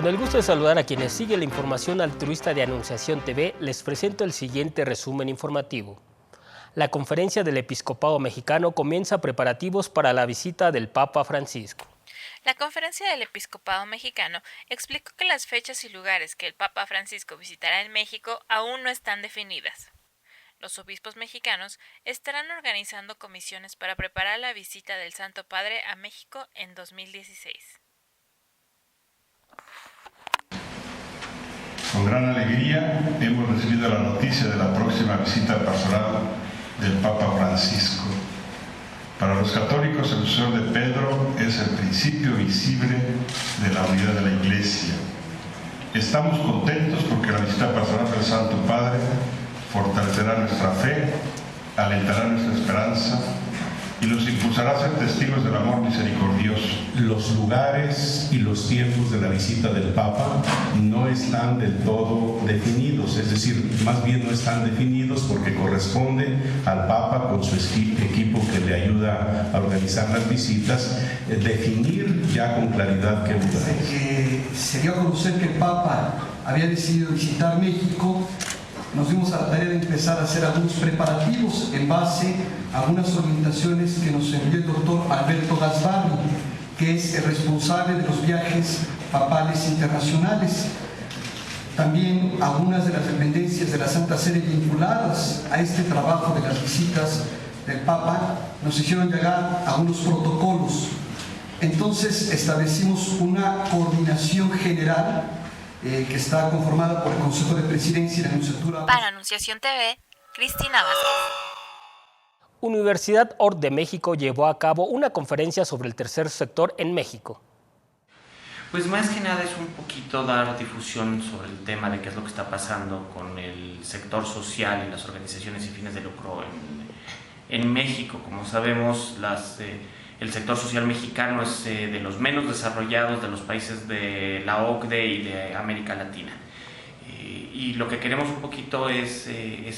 Con el gusto de saludar a quienes siguen la información altruista de Anunciación TV, les presento el siguiente resumen informativo. La Conferencia del Episcopado Mexicano comienza preparativos para la visita del Papa Francisco. La Conferencia del Episcopado Mexicano explicó que las fechas y lugares que el Papa Francisco visitará en México aún no están definidas. Los obispos mexicanos estarán organizando comisiones para preparar la visita del Santo Padre a México en 2016. Con gran alegría hemos recibido la noticia de la próxima visita pastoral del Papa Francisco. Para los católicos, el sucesor de Pedro es el principio visible de la unidad de la Iglesia. Estamos contentos porque la visita pastoral del Santo Padre fortalecerá nuestra fe, alentará nuestra esperanza y nos impulsará a ser testigos del amor misericordioso. Los lugares y los tiempos de la visita del Papa no están del todo definidos, es decir, más bien no están definidos porque corresponde al Papa con su equipo que le ayuda a organizar las visitas, definir ya con claridad qué lugares. Desde que se dio a conocer que el Papa había decidido visitar México, nos dimos a la tarea de empezar a hacer algunos preparativos en base a algunas orientaciones que nos envió el doctor Alberto Gasbarri, que es el responsable de los viajes papales internacionales. También algunas de las dependencias de la Santa Sede vinculadas a este trabajo de las visitas del Papa nos hicieron llegar a unos protocolos. Entonces establecimos una coordinación general que está conformada por el Consejo de Presidencia y la Nunciatura. Para Anunciación TV, Cristina Vázquez. Universidad ORT de México llevó a cabo una conferencia sobre el tercer sector en México. Pues más que nada es un poquito dar difusión sobre el tema de qué es lo que está pasando con el sector social y las organizaciones sin fines de lucro en México. Como sabemos, el sector social mexicano es de los menos desarrollados de los países de la OCDE y de América Latina. Y lo que queremos un poquito es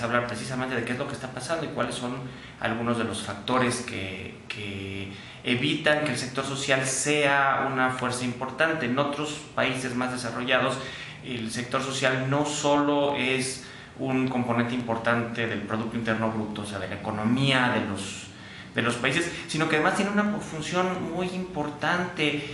hablar precisamente de qué es lo que está pasando y cuáles son algunos de los factores que evitan que el sector social sea una fuerza importante. En otros países más desarrollados, el sector social no solo es un componente importante del Producto Interno Bruto, o sea, de la economía de los países, sino que además tiene una función muy importante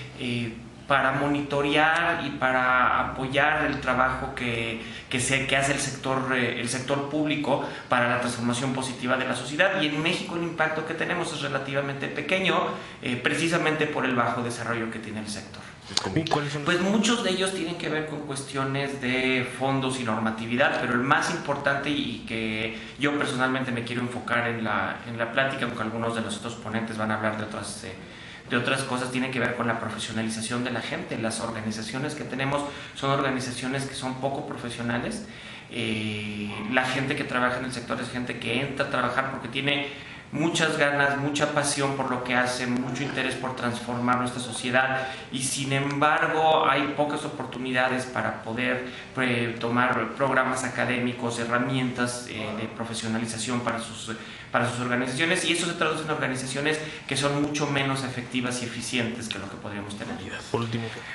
para monitorear y para apoyar el trabajo que hace el sector público para la transformación positiva de la sociedad. Y en México el impacto que tenemos es relativamente pequeño, precisamente por el bajo desarrollo que tiene el sector. Pues muchos de ellos tienen que ver con cuestiones de fondos y normatividad, pero el más importante y que yo personalmente me quiero enfocar en la plática, aunque algunos de los otros ponentes van a hablar de otras cosas, tiene que ver con la profesionalización de la gente. Las organizaciones que tenemos son organizaciones que son poco profesionales. La gente que trabaja en el sector es gente que entra a trabajar porque tiene muchas ganas, mucha pasión por lo que hace, mucho interés por transformar nuestra sociedad, y sin embargo hay pocas oportunidades para poder tomar programas académicos, herramientas de profesionalización para sus organizaciones, y eso se traduce en organizaciones que son mucho menos efectivas y eficientes que lo que podríamos tener.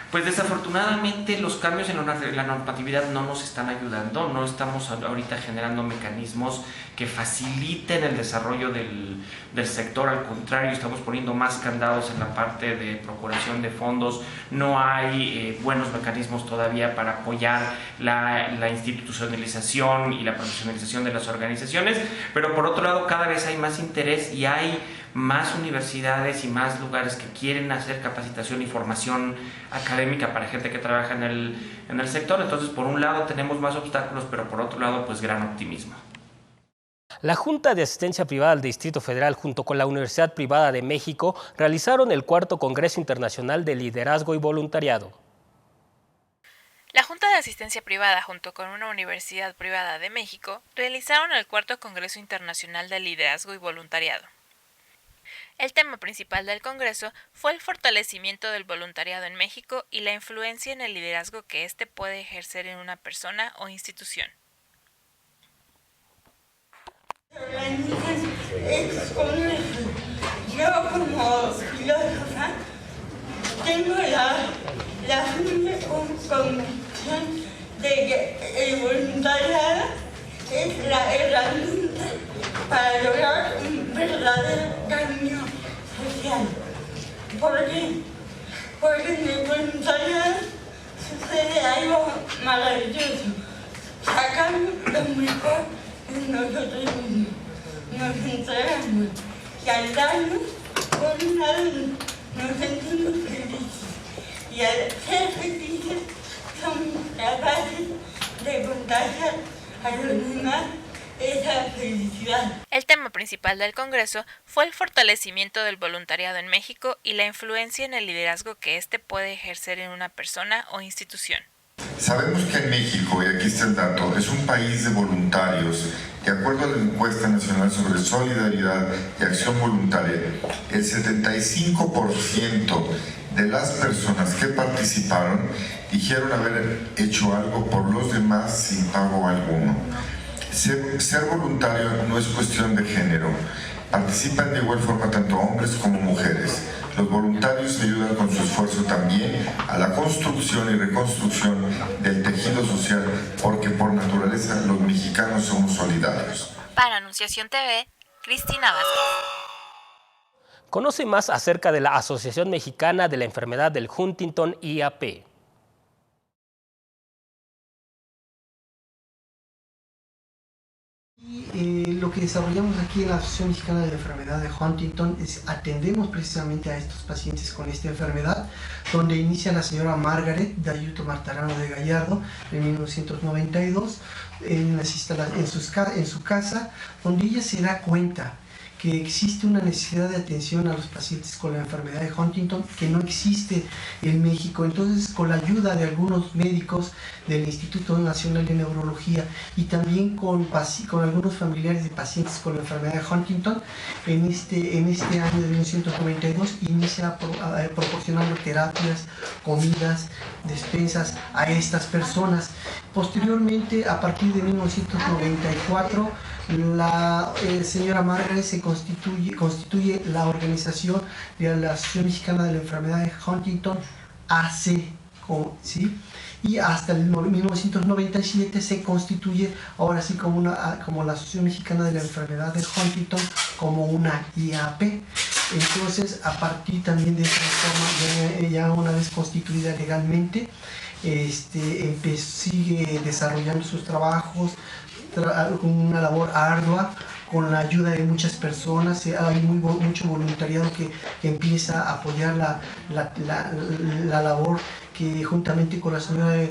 Pues desafortunadamente los cambios en la normatividad no nos están ayudando, no estamos ahorita generando mecanismos que faciliten el desarrollo del sector. Al contrario, estamos poniendo más candados en la parte de procuración de fondos. No hay buenos mecanismos todavía para apoyar la institucionalización y la profesionalización de las organizaciones, pero por otro lado cada vez hay más interés y hay más universidades y más lugares que quieren hacer capacitación y formación académica para gente que trabaja en el sector. Entonces, por un lado tenemos más obstáculos, pero por otro lado, pues gran optimismo. La Junta de Asistencia Privada del Distrito Federal junto con la Universidad Privada de México realizaron el 4º Congreso Internacional de Liderazgo y Voluntariado. La Junta de Asistencia Privada junto con una Universidad Privada de México realizaron el 4º Congreso Internacional de Liderazgo y Voluntariado. El tema principal del Congreso fue el fortalecimiento del voluntariado en México y la influencia en el liderazgo que éste puede ejercer en una persona o institución. Yo como filósofa tengo la con El voluntariado es la herramienta para lograr un verdadero cambio social. ¿Por qué? Porque en el voluntariado sucede algo maravilloso. Sacamos lo mejor de nosotros mismos, nos entregamos y al darnos, por un lado, nos sentimos felices y al ser felices somos capaces de contagiar a los demás esa felicidad. El tema principal del Congreso fue el fortalecimiento del voluntariado en México y la influencia en el liderazgo que éste puede ejercer en una persona o institución. Sabemos que en México, y aquí está el dato, es un país de voluntarios. De acuerdo a la encuesta nacional sobre solidaridad y acción voluntaria, el 75% de las personas que participaron dijeron haber hecho algo por los demás sin pago alguno. Ser voluntario no es cuestión de género. Participan de igual forma tanto hombres como mujeres. Los voluntarios ayudan con su esfuerzo también a la construcción y reconstrucción del tejido social, porque por naturaleza los mexicanos somos solidarios. Para Anunciación TV, Cristina Vázquez. Conoce más acerca de la Asociación Mexicana de la Enfermedad del Huntington, IAP. Lo que desarrollamos aquí en la Asociación Mexicana de la Enfermedad de Huntington es atendemos precisamente a estos pacientes con esta enfermedad, donde inicia la señora Margaret Dayuto Martarano de Gallardo en 1992 en su casa, donde ella se da cuenta que existe una necesidad de atención a los pacientes con la enfermedad de Huntington que no existe en México. Entonces, con la ayuda de algunos médicos del Instituto Nacional de Neurología y también con algunos familiares de pacientes con la enfermedad de Huntington, en este año de 1992 inicia proporcionando terapias, comidas, despensas a estas personas. Posteriormente, a partir de 1994, la señora Margaret se constituye la organización de la Asociación Mexicana de la Enfermedad de Huntington, AC, ¿sí? Y hasta el 1997 se constituye ahora sí como la Asociación Mexicana de la Enfermedad de Huntington, como una IAP. Entonces, a partir también de esta forma, ya una vez constituida legalmente, sigue desarrollando sus trabajos, una labor ardua, con la ayuda de muchas personas. Hay mucho voluntariado que empieza a apoyar la labor que juntamente con la señora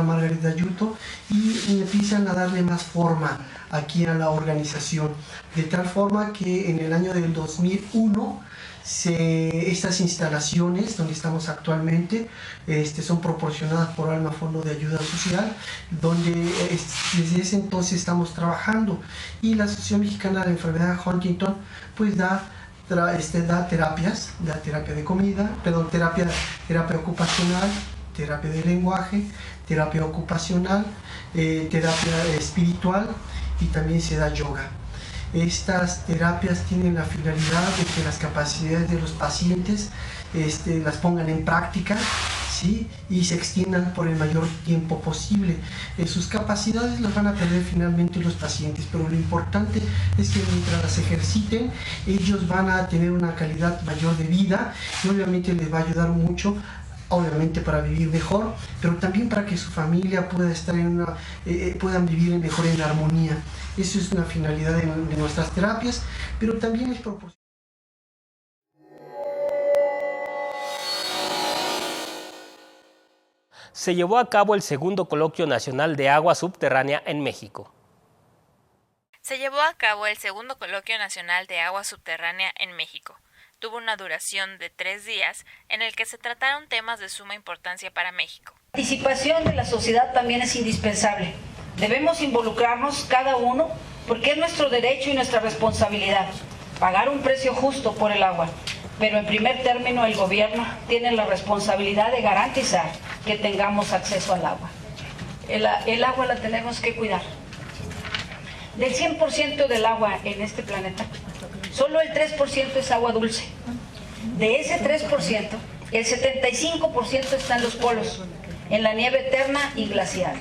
Margaret Dayuto, y empiezan a darle más forma aquí a la organización, de tal forma que en el año del 2001 estas instalaciones donde estamos actualmente son proporcionadas por Alma Fondo de Ayuda Social, donde desde ese entonces estamos trabajando, y la Asociación Mexicana de la Enfermedad de Huntington pues da terapias, da terapia de comida, terapia ocupacional, terapia de lenguaje, terapia ocupacional, terapia espiritual, y también se da yoga. Estas terapias tienen la finalidad de que las capacidades de los pacientes las pongan en práctica, ¿sí? Y se extiendan por el mayor tiempo posible. Sus capacidades las van a perder finalmente los pacientes, pero lo importante es que mientras las ejerciten, ellos van a tener una calidad mayor de vida, y obviamente les va a ayudar mucho, obviamente para vivir mejor, pero también para que su familia pueda estar puedan vivir mejor en armonía. Eso es una finalidad de nuestras terapias, pero también es proporcionar. Se llevó a cabo el segundo Coloquio Nacional de Agua Subterránea en México. Se llevó a cabo el segundo Coloquio Nacional de Agua Subterránea en México. Tuvo una duración de 3 días en el que se trataron temas de suma importancia para México. La participación de la sociedad también es indispensable. Debemos involucrarnos cada uno porque es nuestro derecho y nuestra responsabilidad pagar un precio justo por el agua. Pero en primer término el gobierno tiene la responsabilidad de garantizar que tengamos acceso al agua. El agua la tenemos que cuidar. Del 100% del agua en este planeta, solo el 3% es agua dulce. De ese 3%, el 75% está en los polos, en la nieve eterna y glacial.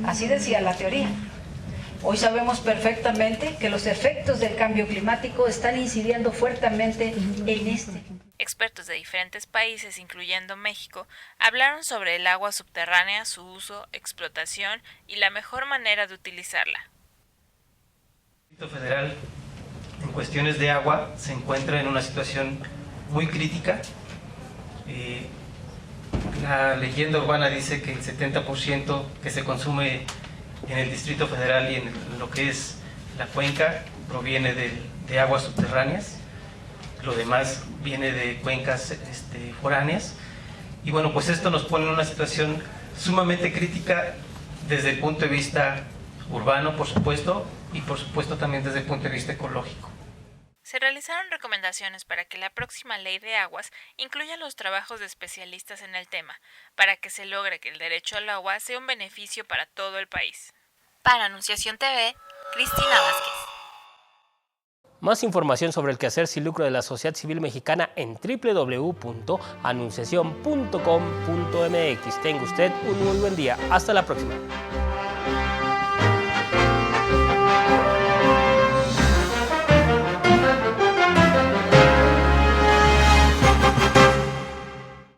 Así decía la teoría. Hoy sabemos perfectamente que los efectos del cambio climático están incidiendo fuertemente en este. Expertos de diferentes países, incluyendo México, hablaron sobre el agua subterránea, su uso, explotación y la mejor manera de utilizarla. El Distrito Federal, en cuestiones de agua, se encuentra en una situación muy crítica. La leyenda urbana dice que el 70% que se consume en el Distrito Federal y en lo que es la cuenca proviene de aguas subterráneas. Lo demás viene de cuencas foráneas. Y bueno, pues esto nos pone en una situación sumamente crítica desde el punto de vista urbano, por supuesto, y por supuesto también desde el punto de vista ecológico. Se realizaron recomendaciones para que la próxima ley de aguas incluya los trabajos de especialistas en el tema, para que se logre que el derecho al agua sea un beneficio para todo el país. Para Anunciación TV, Cristina Vázquez. Más información sobre el quehacer sin lucro de la sociedad civil mexicana en www.anunciacion.com.mx. Tenga usted un muy buen día. Hasta la próxima.